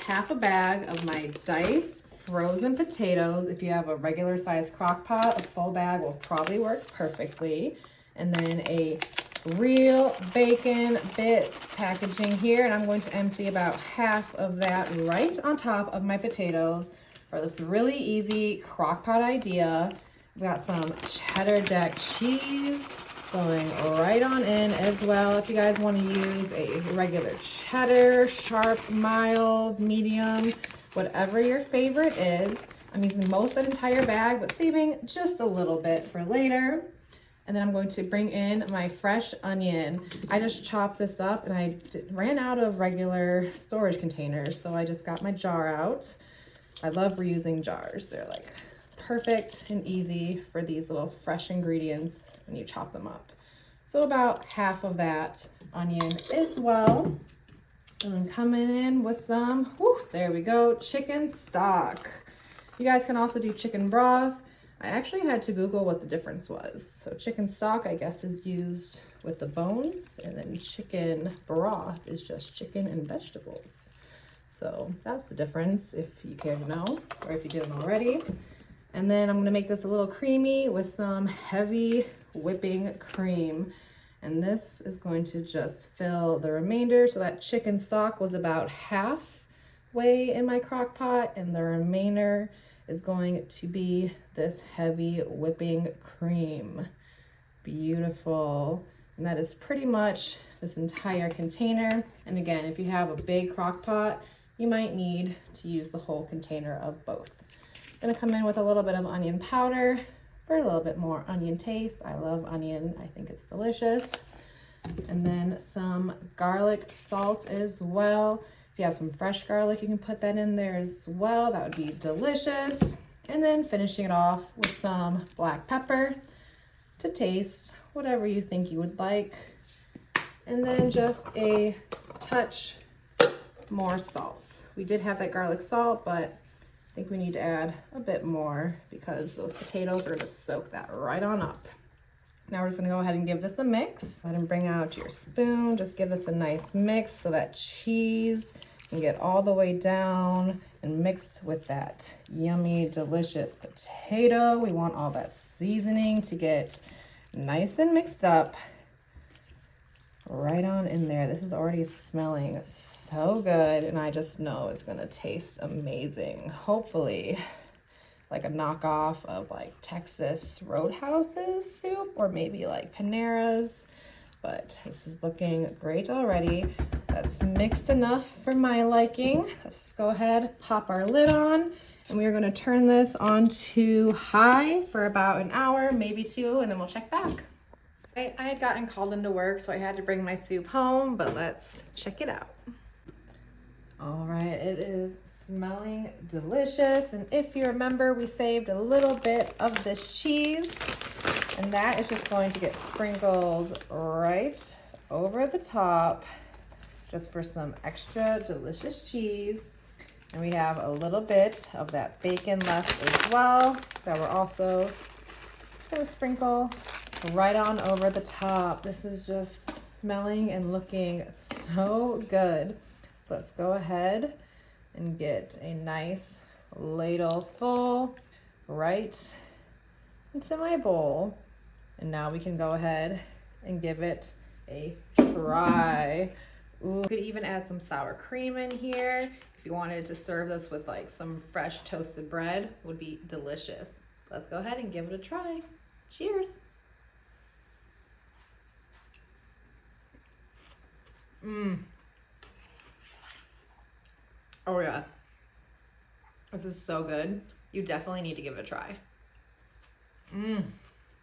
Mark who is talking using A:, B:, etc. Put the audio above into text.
A: half a bag of my diced frozen potatoes. If you have a regular size crock pot, a full bag will probably work perfectly. And then a real bacon bits packaging here, and I'm going to empty about half of that right on top of my potatoes for this really easy crock pot idea. We've got some cheddar jack cheese going right on in as well. If you guys want to use a regular cheddar, sharp, mild, medium, whatever your favorite is. I'm using most of that entire bag, but saving just a little bit for later. And then I'm going to bring in my fresh onion. I just chopped this up and I ran out of regular storage containers, so I just got my jar out. I love reusing jars. They're like perfect and easy for these little fresh ingredients when you chop them up. So about half of that onion as well. And then coming in with some, whew, there we go, chicken stock. You guys can also do chicken broth. I actually had to Google what the difference was. So chicken stock, I guess, is used with the bones, and then chicken broth is just chicken and vegetables. So that's the difference if you care to know, or if you didn't already. And then I'm gonna make this a little creamy with some heavy whipping cream. And this is going to just fill the remainder. So that chicken stock was about halfway in my crock pot, and the remainder is going to be this heavy whipping cream. Beautiful. And that is pretty much this entire container. And again, if you have a big crock pot, you might need to use the whole container of both. I'm gonna come in with a little bit of onion powder for a little bit more onion taste. I love onion, I think it's delicious. And then some garlic salt as well. If you have some fresh garlic, you can put that in there as well. That would be delicious. And then finishing it off with some black pepper to taste, whatever you think you would like. And then just a touch more salt. We did have that garlic salt, but I think we need to add a bit more because those potatoes are gonna soak that right on up. Now we're just gonna go ahead and give this a mix. Go ahead and bring out your spoon. Just give this a nice mix so that cheese can get all the way down and mix with that yummy, delicious potato. We want all that seasoning to get nice and mixed up right on in there. This is already smelling so good, and I just know it's gonna taste amazing. Hopefully like a knockoff of like Texas Roadhouse's soup, or maybe like Panera's, but this is looking great already. That's mixed enough for my liking. Let's go ahead, pop our lid on, and we are gonna turn this on to high for about an hour, maybe 2, and then we'll check back. I had gotten called into work, so I had to bring my soup home, but let's check it out. All right, it is smelling delicious. And if you remember, we saved a little bit of this cheese, and that is just going to get sprinkled right over the top just for some extra delicious cheese. And we have a little bit of that bacon left as well that we're also just gonna sprinkle right on over the top. This is just smelling and looking so good. So let's go ahead and get a nice ladle full right into my bowl. And now we can go ahead and give it a try. Ooh, you could even add some sour cream in here. If you wanted to serve this with like some fresh toasted bread, would be delicious. Let's go ahead and give it a try. Cheers. Oh yeah, this is so good. You definitely need to give it a try.